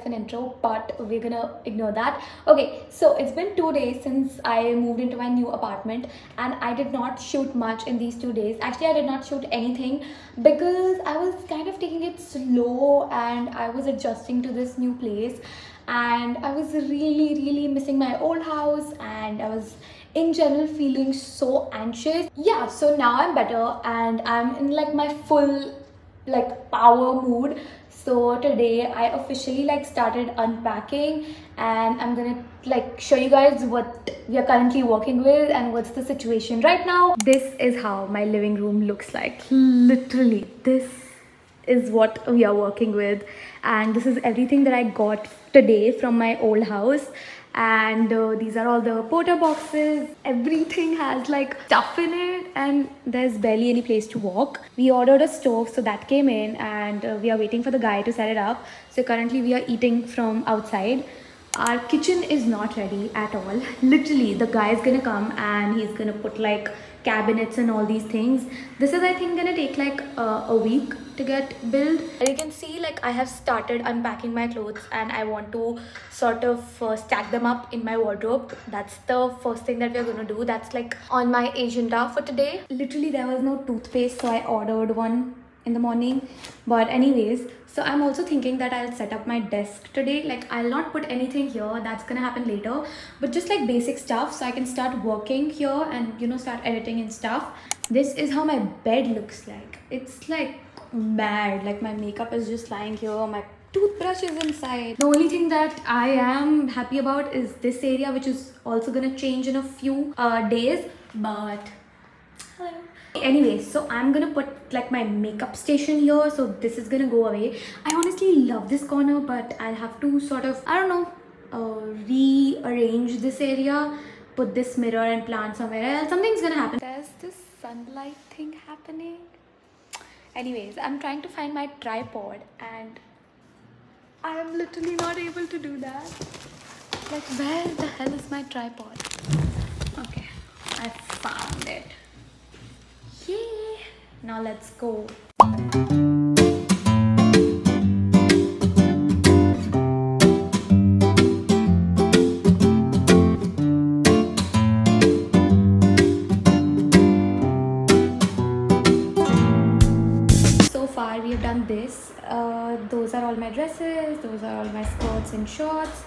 of an intro, but we're gonna ignore that. Okay, so it's been 2 days since I moved into my new apartment, and I did not shoot much in these 2 days. Actually, I did not shoot anything because I was kind of taking it slow and I was adjusting to this new place, and I was really missing my old house, and I was in general feeling so anxious. Yeah, so now I'm better and I'm in like my full like power mood. So today I officially like started unpacking, and I'm gonna like show you guys what we are currently working with and what's the situation right now. This is how my living room looks like. Literally, this is what we are working with, and this is everything that I got today from my old house. And these are all the porter boxes. Everything has like stuff in it, and there's barely any place to walk. We ordered a stove, so that came in, and we are waiting for the guy to set it up. So currently we are eating from outside. Our kitchen is not ready at all. Literally, the guy is gonna come and he's gonna put like cabinets and all these things. This is, I think, gonna take like a week to get built. You can see like I have started unpacking my clothes, and I want to sort of stack them up in my wardrobe. That's the first thing that we're gonna do. That's like on my agenda for today. Literally, there was no toothpaste, so I ordered one in the morning. But anyways, so I'm also thinking that I'll set up my desk today. Like, I'll not put anything here, that's gonna happen later, but just like basic stuff so I can start working here and, you know, start editing and stuff. This is how my bed looks like. It's like mad. Like, my makeup is just lying here, my toothbrush is inside. The only thing that I am happy about is this area, which is also gonna change in a few days. But hello. Anyways, so I'm gonna put like my makeup station here, so this is gonna go away. I honestly love this corner, but I'll have to sort of, I don't know, rearrange this area, put this mirror and plant somewhere else. Something's gonna happen. There's this sunlight thing happening. Anyways, I'm trying to find my tripod, and I am literally not able to do that. Like, where the hell is my tripod? Okay, I found it. Yay! Now let's go. So far we have done this. Those are all my dresses, those are all my skirts and shorts.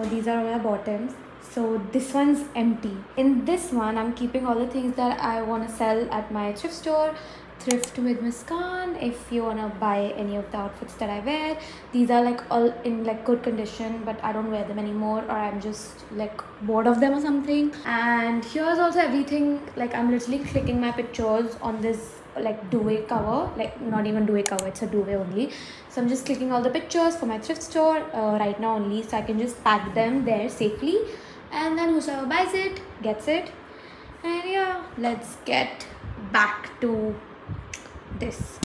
These are all my bottoms. So this one's empty. In this one, I'm keeping all the things that I want to sell at my thrift store, Thrift with Miss Khan. If you want to buy any of the outfits that I wear, these are like all in like good condition, but I don't wear them anymore, or I'm just like bored of them or something. And here's also everything. Like, I'm literally clicking my pictures on this like duvet cover, like not even duvet cover, it's a duvet only. So I'm just clicking all the pictures for my thrift store right now only, so I can just pack them there safely, and then whoever buys it gets it. And yeah, let's get back to this.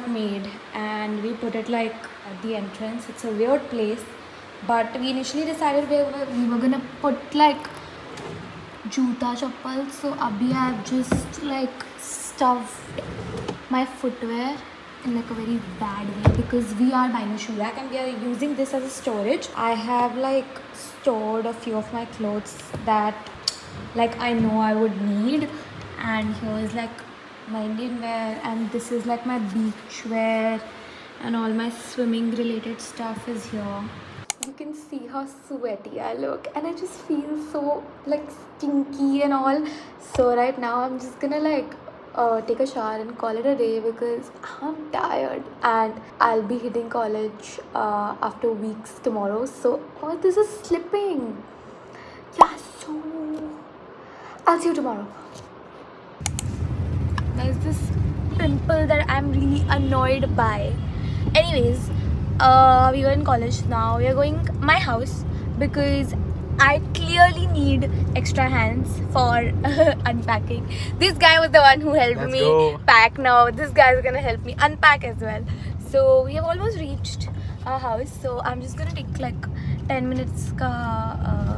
Made, and we put it like at the entrance. It's a weird place, but we initially decided we were gonna put like juta chappal. So abhi I have just like stuffed my footwear in like a very bad way, because we are buying a shoe rack and we are using this as a storage. I have like stored a few of my clothes that like I know I would need, and here is like my Indian wear, and this is like my beach wear, and all my swimming related stuff is here. You can see how sweaty I look, and I just feel so like stinky and all. So right now I'm just gonna like take a shower and call it a day, because I'm tired, and I'll be hitting college after weeks tomorrow. So this is slipping. Yeah, so I'll see you tomorrow. There's this pimple that I'm really annoyed by. Anyways, we were in college. Now we are going my house because I clearly need extra hands for unpacking. This guy was the one who helped me pack. Now this guy is gonna help me unpack as well. So we have almost reached our house. So I'm just gonna take like 10 minutes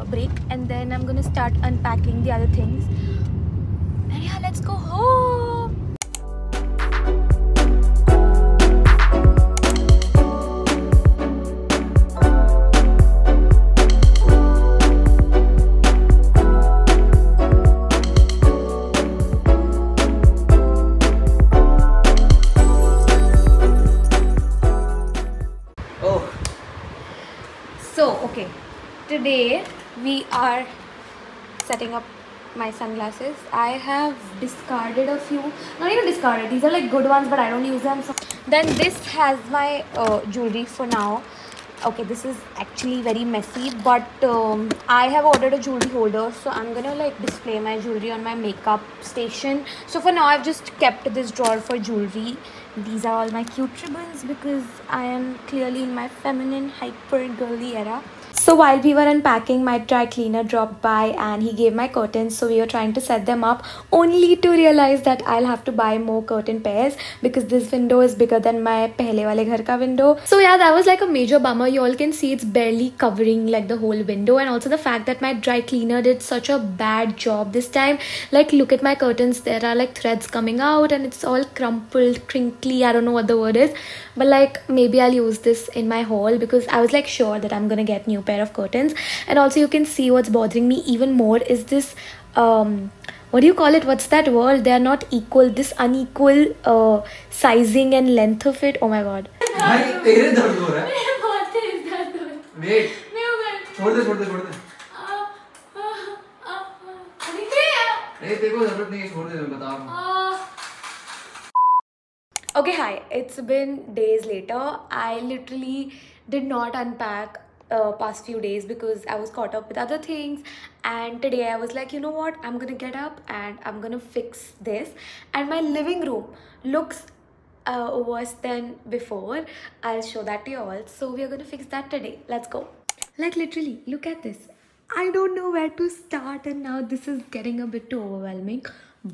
break, and then I'm gonna start unpacking the other things. And yeah, let's go home. So, okay, today we are setting up my sunglasses. I have discarded a few, not even discarded, these are like good ones, but I don't use them. So then this has my jewelry for now. Okay, this is actually very messy, but I have ordered a jewelry holder, so I'm gonna like display my jewelry on my makeup station. So for now I've just kept this drawer for jewelry. These are all my cute ribbons because I am clearly in my feminine hyper girly era. So while we were unpacking, my dry cleaner dropped by and he gave my curtains. So we were trying to set them up, only to realize that I'll have to buy more curtain pairs because this window is bigger than my pehle wale ghar ka window. So yeah, that was like a major bummer. You all can see it's barely covering like the whole window, and also the fact that my dry cleaner did such a bad job this time. Like, look at my curtains, there are like threads coming out and it's all crumpled, crinkly, I don't know what the word is, but like maybe I'll use this in my haul because I was like sure that I'm gonna get new pair of curtains. And also you can see what's bothering me even more is this what do you call it, what's that word, they are not equal, this unequal sizing and length of it. Oh my god, तेरे दर्द हो रहा है, बहुत तेज दर्द हो रहा है, वेट छोड़ दे नहीं तेरे को जरूरत नहीं है, छोड़ दे, मैं बता रहा हूँ. Okay, hi, it's been days later. I literally did not unpack past few days because I was caught up with other things, and today I was like, you know what, I'm gonna get up and I'm gonna fix this. And my living room looks worse than before. I'll show that to you all. So we are gonna fix that today. Let's go. Like, literally, look at this. I don't know where to start, and now this is getting a bit too overwhelming.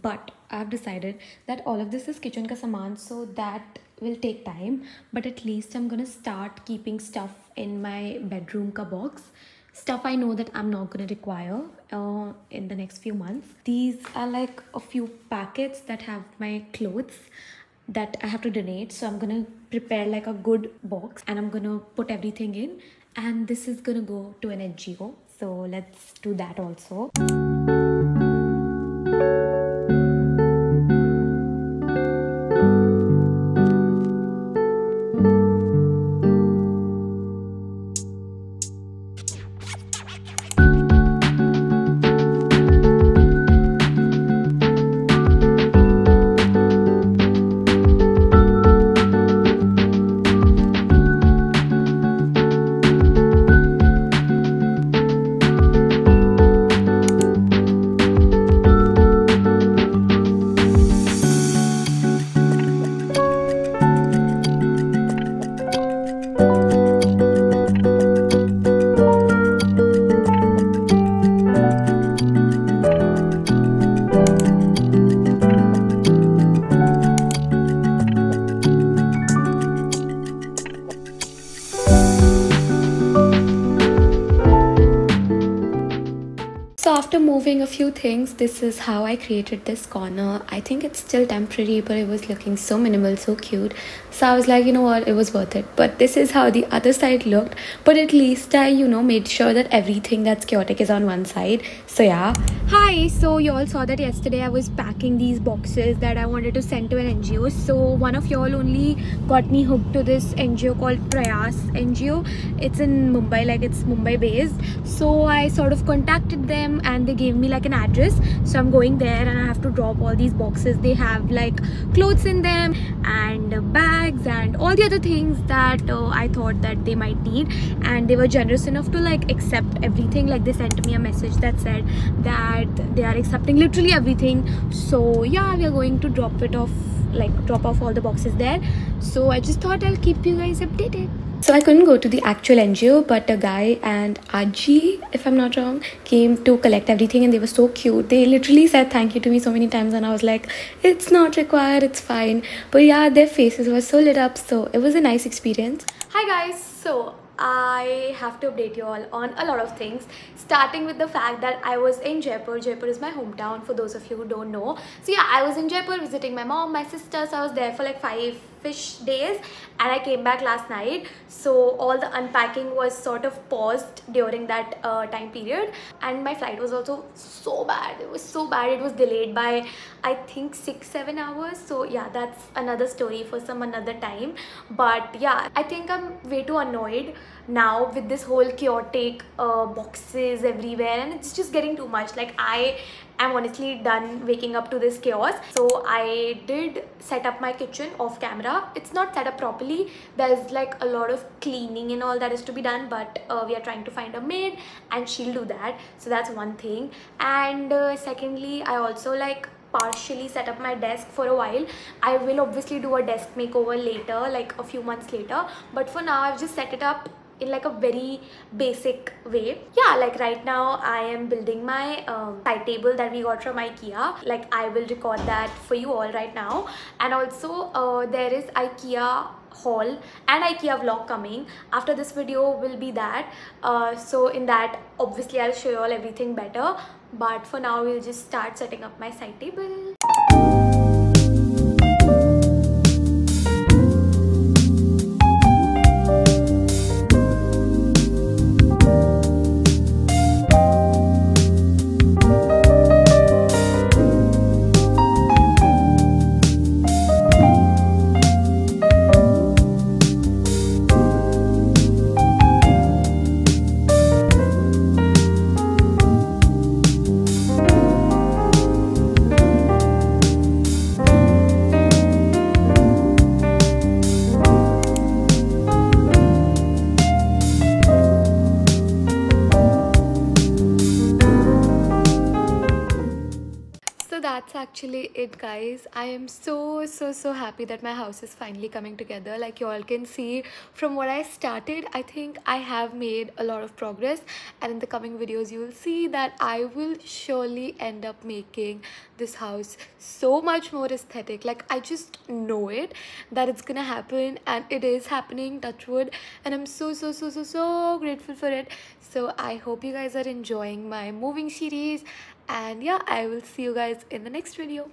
But I've decided that all of this is kitchen ka saman, so that will take time. But at least I'm gonna start keeping stuff in my bedroom ka box. Stuff I know that I'm not gonna require in the next few months. These are like a few packets that have my clothes that I have to donate. So I'm gonna prepare like a good box and I'm gonna put everything in. And this is gonna go to an NGO. So let's do that also. So after moving a few things, this is how I created this corner. I think it's still temporary, but it was looking so minimal, so cute. So I was like, you know what, it was worth it. But this is how the other side looked. But at least I, made sure that everything that's chaotic is on one side. So yeah. Hi, so you all saw that yesterday I was packing these boxes that I wanted to send to an NGO. So one of y'all only got me hooked to this NGO called Prayas NGO. It's in Mumbai, like it's Mumbai based. So I sort of contacted them and they gave me like an address. So I'm going there and I have to drop all these boxes. They have like clothes in them and bags and all the other things that I thought that they might need. And they were generous enough to like accept everything. Like they sent me a message that said that they are accepting literally everything. So yeah, we are going to drop it off like drop off all the boxes there. So I just thought I'll keep you guys updated. So I couldn't go to the actual NGO, but a guy and Aji, if I'm not wrong, came to collect everything, and they were so cute. They literally said thank you to me so many times, and I was like, it's not required, it's fine. But yeah, their faces were so lit up, so it was a nice experience. Hi guys, so I have to update you all on a lot of things, starting with the fact that I was in Jaipur. Jaipur is my hometown, for those of you who don't know. So yeah, I was in Jaipur visiting my mom, my sister. So I was there for like 5-ish days, and I came back last night. So all the unpacking was sort of paused during that time period, and my flight was also so bad. It was so bad. It was delayed by I think 6-7 hours. So yeah, that's another story for some another time. But yeah, I think I'm way too annoyed now with this whole chaotic boxes everywhere, and it's just getting too much. Like, I am honestly done waking up to this chaos. So I did set up my kitchen off camera. It's not set up properly. There's like a lot of cleaning and all that is to be done, but we are trying to find a maid and she'll do that. So that's one thing. And secondly, I also like partially set up my desk for a while. I will obviously do a desk makeover later, like a few months later, but for now I've just set it up in like a very basic way. Yeah, like right now I am building my side table that we got from IKEA. Like, I will record that for you all right now. And also there is IKEA haul and IKEA vlog coming. After this video will be that. So in that, obviously I'll show you all everything better. But for now, we'll just start setting up my side table. That's actually it, guys. I am so happy that my house is finally coming together. Like, you all can see from what I started, I think I have made a lot of progress, and in the coming videos you will see that I will surely end up making this house so much more aesthetic. Like, I just know it that it's gonna happen, and it is happening, touch wood, and I'm so grateful for it. So I hope you guys are enjoying my moving series, and yeah, I will see you guys in the next video.